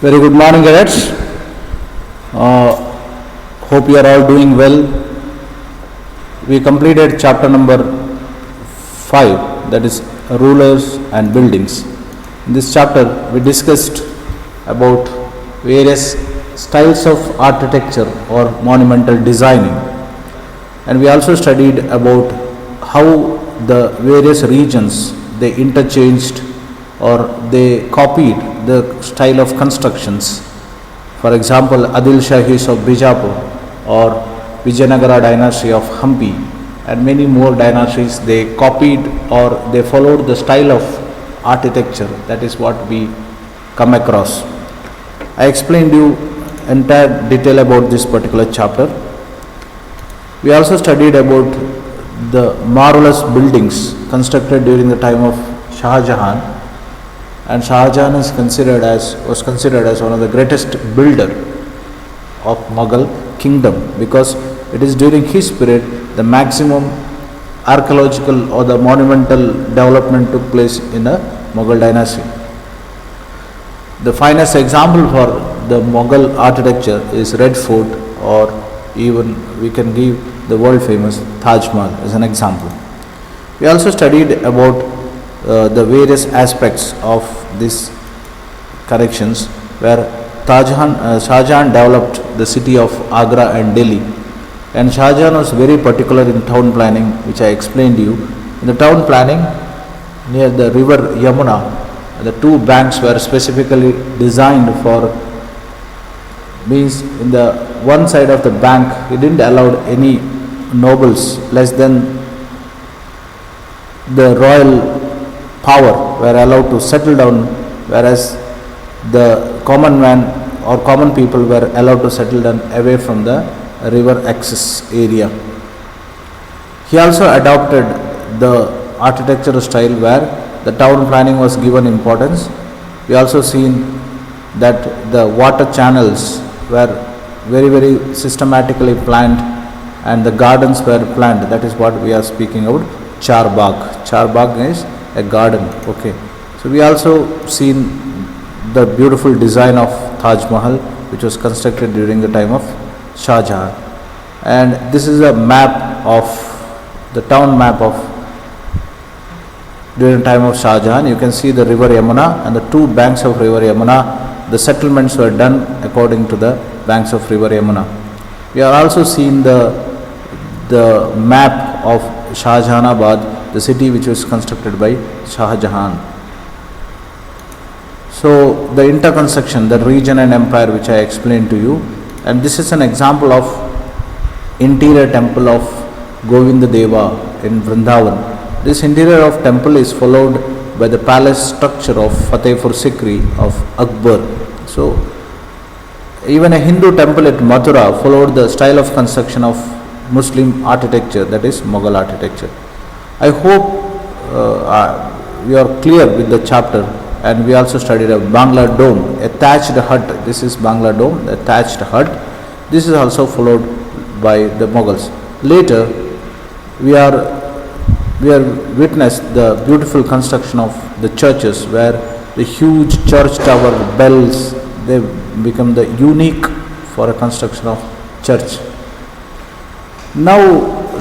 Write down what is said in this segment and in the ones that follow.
Very good morning, cadets. Hope you are all doing well. We completed chapter number 5, that is rulers and buildings. In this chapter, we discussed about various styles of architecture or monumental designing, and we also studied about how the various regions they interchanged or they copied the style of constructions. For example, Adil Shahis of Bijapur or Vijayanagara dynasty of Hampi and many more dynasties, they copied or they followed the style of architecture. That is what we come across. I explained you entire detail about this particular chapter. We also studied about the marvelous buildings constructed during the time of Shah Jahan, and Shah Jahan was considered as one of the greatest builder of Mughal kingdom, because it is during his period the maximum archaeological or the monumental development took place in the Mughal dynasty. The finest example for the Mughal architecture is Red Fort, or even we can give the world famous Taj Mahal as an example. We also studied about the various aspects of these corrections, where Shah Jahan developed the city of Agra and Delhi, and Shah Jahan was very particular in town planning, which I explained to you. In the town planning near the river Yamuna, the two banks were specifically designed for, means in the one side of the bank he didn't allow any nobles less than the royal power were allowed to settle down, whereas the common man or common people were allowed to settle down away from the river access area. He also adopted the architectural style where the town planning was given importance. We also seen that the water channels were very systematically planned and the gardens were planned. That is what we are speaking about, Char Bagh. Char Bagh is a garden. Okay, so we also seen the beautiful design of Taj Mahal, which was constructed during the time of Shah Jahan, and this is a map of the town map of during the time of Shah Jahan. You can see the river Yamuna and the two banks of river Yamuna. The settlements were done according to the banks of river Yamuna. We are also seeing the map of Shah Jahanabad, the city which was constructed by Shah Jahan. So the interconstruction, the region and empire, which I explained to you, and this is an example of interior temple of Govinda Deva in Vrindavan. This interior of temple is followed by the palace structure of Fatehpur Sikri of Akbar. So even a Hindu temple at Mathura followed the style of construction of Muslim architecture, that is Mughal architecture. I hope we are clear with the chapter, and we also studied a Bangla dome, a thatched hut. This is Bangla dome, a thatched hut. This is also followed by the Mughals. Later, we are witnessed the beautiful construction of the churches, where the huge church tower bells, they become the unique for a construction of church. Now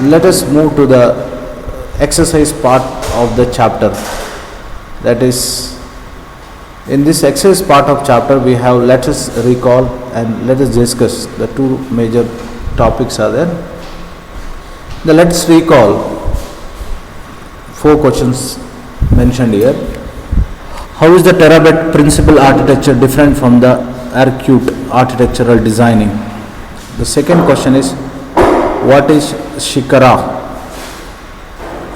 let us move to the exercise part of the chapter. That is, in this exercise part of chapter we have, let us recall and let us discuss the two major topics are there. Now let's recall 4 questions mentioned here. How is the Terabit principal architecture different from the acute architectural designing? The second question is, what is Shikara?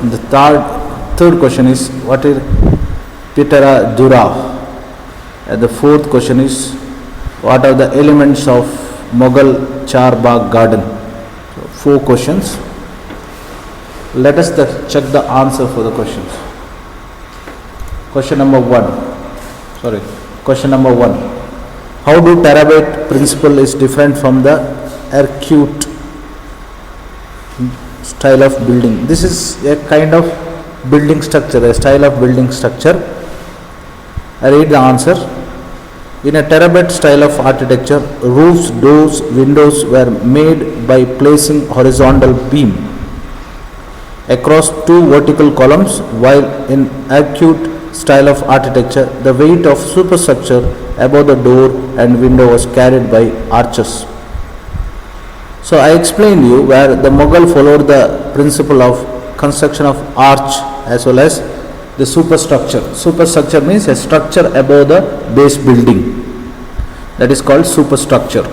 The third question is, what is Pitara Dura? And the fourth question is, what are the elements of Mughal Char Bagh garden? So 4 questions. Let us check the answer for the questions. Question number 1. How do Terabit principle is different from the acute style of building? This is a kind of building structure, a style of building structure. I read the answer. In a terabyte style of architecture, roofs, doors, windows were made by placing horizontal beam across two vertical columns, while in acute style of architecture, the weight of superstructure above the door and window was carried by arches. So I explained you where the Mughal followed the principle of construction of arch as well as the superstructure. Superstructure means a structure above the base building. That is called superstructure.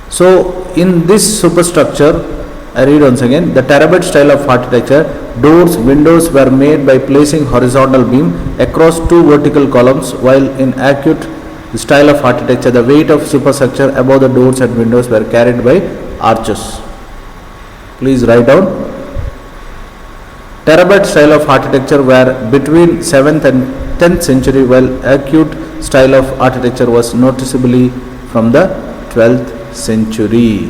So in this superstructure, I read once again, the terabyte style of architecture, doors, windows were made by placing horizontal beam across two vertical columns, while in acute style of architecture, the weight of superstructure above the doors and windows were carried by arches. Please write down. Terabyte style of architecture were between 7th and 10th century, while acute style of architecture was noticeably from the 12th century.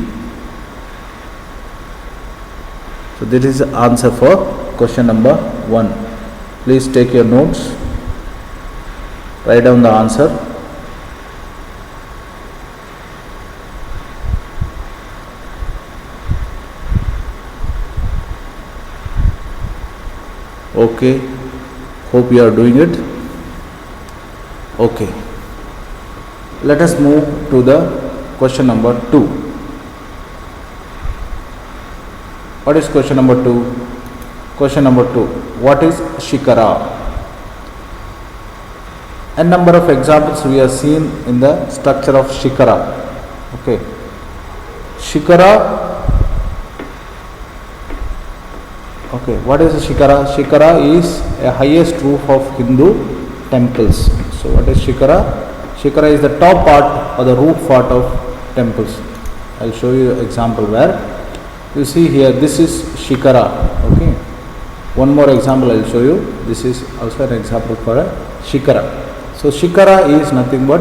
So this is the answer for question number 1. Please take your notes. Write down the answer. Okay. Hope you are doing it. Okay. Let us move to the question number 2. What is question number 2? Question number 2. What is shikara? A number of examples we have seen in the structure of shikara. Okay. Shikara. Okay. What is a shikara? Shikara is a highest roof of Hindu temples. So what is shikara? Shikara is the top part or the roof part of temples. I'll show you an example where you see here, this is shikara. Okay. One more example I'll show you. This is also an example for a shikara. So shikara is nothing but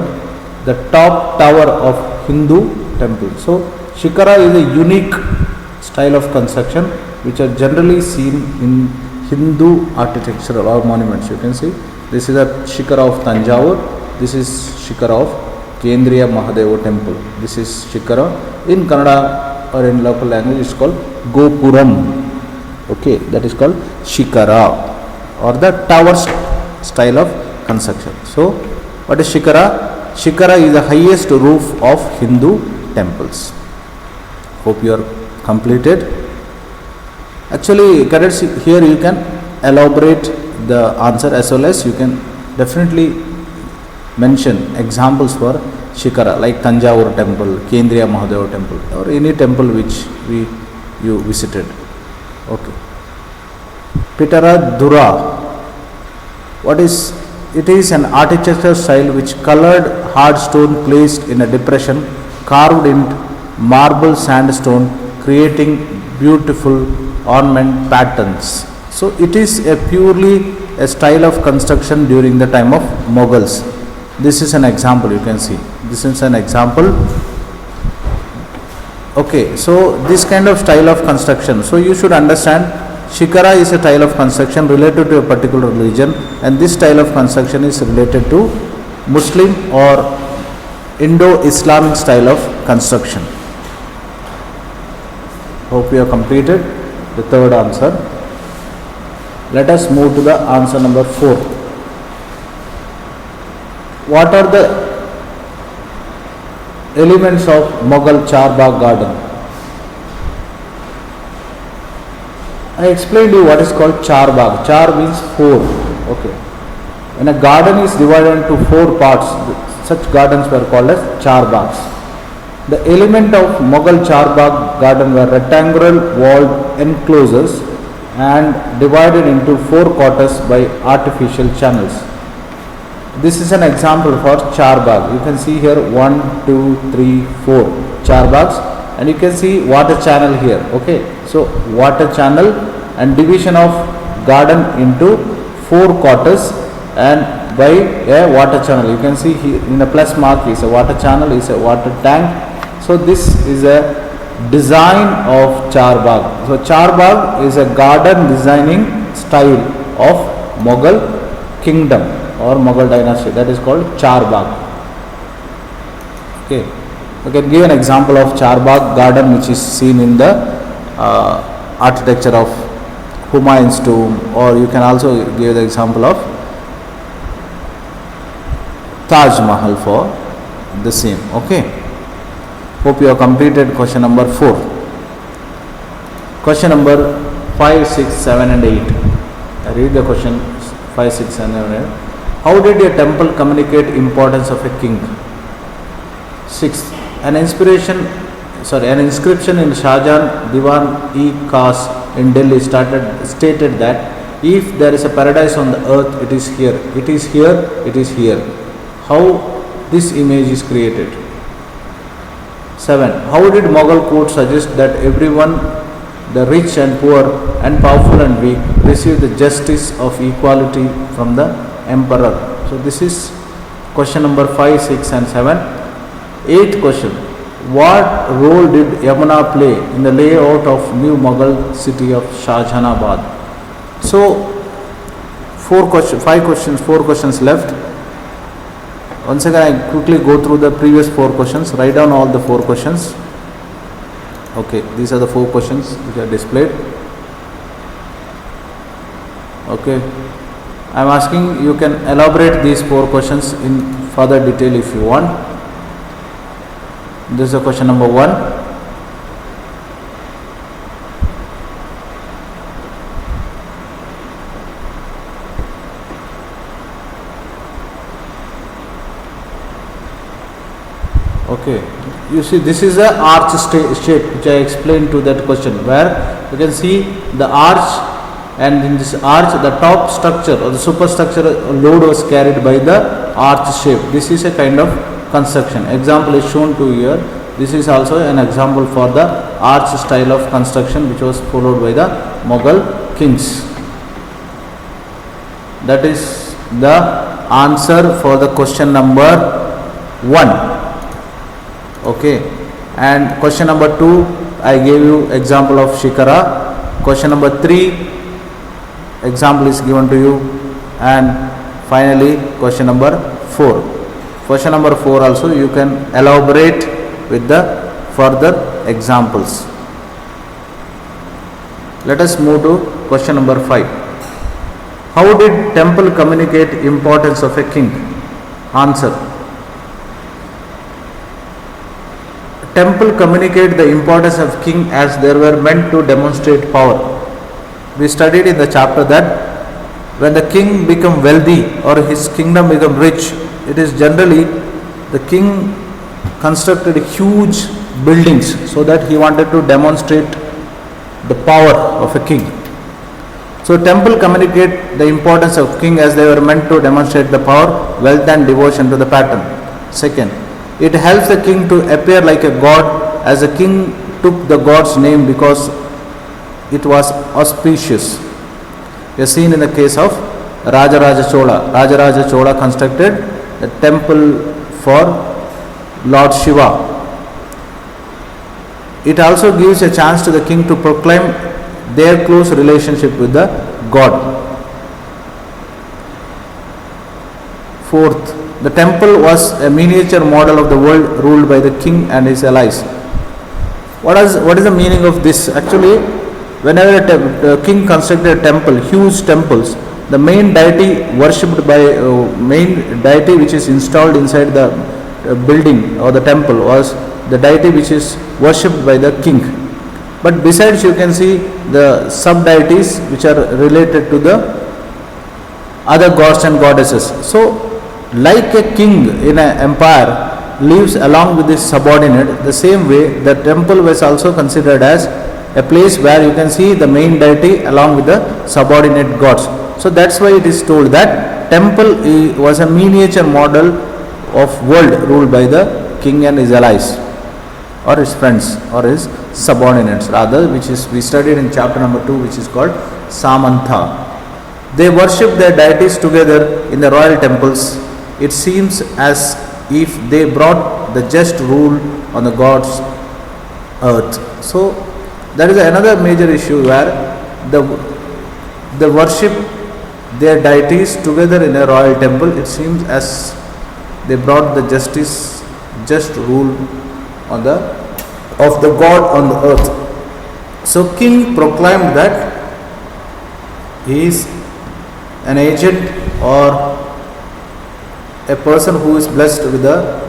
the top tower of Hindu temple. So shikara is a unique style of construction which are generally seen in Hindu architecture or monuments. You can see this is a shikara of Tanjavur. This is shikara of Kendriya Mahadeva temple. This is shikara. In Kannada or in local language it's called Gopuram. Okay, that is called shikara or the tower style of construction. So what is shikara? Shikara is the highest roof of Hindu temples. Hope you are completed. Actually, cadets, here you can elaborate the answer as well as you can definitely mention examples for shikara like Tanjavur temple, Kendriya Mahadeva temple or any temple which you visited. Okay. Pitara Dura. What is it? Is an architectural style which colored hard stone placed in a depression, carved in marble sandstone, creating beautiful ornament patterns. So it is a purely a style of construction during the time of Mughals. This is an example, you can see. This is an example. Okay, so this kind of style of construction. So you should understand shikara is a style of construction related to a particular religion, and this style of construction is related to Muslim or Indo-Islamic style of construction. Hope you have completed the third answer. Let us move to the answer number 4. What are the elements of Mughal Charbagh garden? I explained you what is called Charbagh. Char means 4. Okay. When a garden is divided into 4 parts, such gardens were called as Charbaghs. The element of Mughal Charbagh garden were rectangular walled enclosures and divided into 4 quarters by artificial channels. This is an example for Charbagh. You can see here 1, 2, 3, 4 Charbaghs, and you can see water channel here. Okay, so water channel and division of garden into 4 quarters and by a water channel. You can see here in a plus mark is a water channel, is a water tank. So this is a design of Charbagh. So Charbagh is a garden designing style of Mughal kingdom or Mughal dynasty, that is called Charbagh. Okay, we can give an example of Charbagh garden, which is seen in the architecture of Humayun's tomb, or you can also give the example of Taj Mahal for the same. Okay, hope you have completed question number 4. Question number 5, 6, 7 and 8. I read the question 5, 6, 7 and 8. How did a temple communicate importance of a king? 6. An inscription in Shahjahan Diwan-e-Khas in Delhi stated that if there is a paradise on the earth, it is here, it is here, it is here. How this image is created? 7. How did Mughal court suggest that everyone, the rich and poor and powerful and weak, receive the justice of equality from the emperor? So this is question number 5, 6 and 7. 8th question. What role did Yamuna play in the layout of new Mughal city of Shahjahanabad? So 4 questions left. Once again, I quickly go through the previous 4 questions. Write down all the 4 questions. Okay, these are the 4 questions which are displayed. Okay, I am asking you can elaborate these 4 questions in further detail if you want. This is the question number 1. Okay, you see this is a arch shape which I explained to that question, where you can see the arch, and in this arch the top structure or the superstructure load was carried by the arch shape. This is a kind of construction. Example is shown to here. This is also an example for the arch style of construction which was followed by the Mughal kings. That is the answer for the question number 1. Okay, and question number 2, I gave you example of Shikara. Question number 3, example is given to you, and finally question number 4. Question number 4 also you can elaborate with the further examples. Let us move to question number 5. How did temple communicate importance of a king? Answer. Temple communicate the importance of king as they were meant to demonstrate power. We studied in the chapter that when the king become wealthy or his kingdom become rich, it is generally the king constructed huge buildings so that he wanted to demonstrate the power of a king. So temple communicate the importance of king as they were meant to demonstrate the power, wealth and devotion to the pattern. Second, it helps the king to appear like a god, as the king took the god's name because it was auspicious. We are seen in the case of Rajaraja Chola. Rajaraja Chola constructed the temple for Lord Shiva. It also gives a chance to the king to proclaim their close relationship with the god. Fourth, the temple was a miniature model of the world ruled by the king and his allies. What is the meaning of this? Actually, whenever a king constructed a temple, huge temples, the main deity worshipped by main deity which is installed inside the building or the temple was the deity which is worshipped by the king. But besides, you can see the sub deities which are related to the other gods and goddesses. So like a king in an empire lives along with his subordinate, the same way the temple was also considered as a place where you can see the main deity along with the subordinate gods. So that's why it is told that temple was a miniature model of world ruled by the king and his allies, or his friends, or his subordinates rather, which is we studied in chapter number 2, which is called Samantha. They worship their deities together in the royal temples. It seems as if they brought the just rule on the God's earth. So that is another major issue where the worship their deities together in a royal temple. It seems as they brought the justice just rule on the of the God on the earth. So king proclaimed that he is an agent or a person who is blessed with the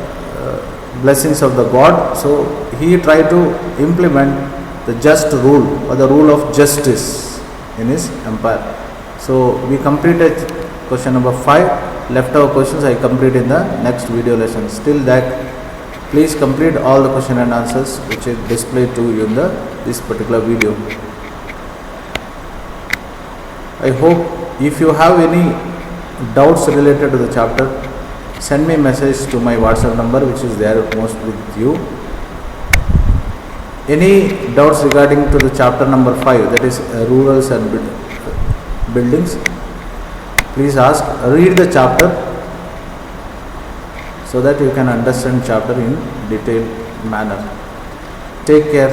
blessings of the God. So he tried to implement the just rule or the rule of justice in his empire. So we completed question number 5. Leftover questions I complete in the next video lesson. Still that, please complete all the question and answers which is displayed to you in this particular video. I hope if you have any doubts related to the chapter, send me a message to my WhatsApp number which is there most with you. Any doubts regarding to the chapter number 5, that is rulers and buildings, please ask. Read the chapter so that you can understand chapter in detailed manner. Take care.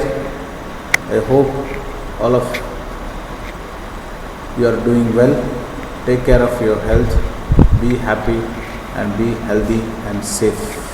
I hope all of you are doing well. Take care of your health. Be happy and be healthy and safe.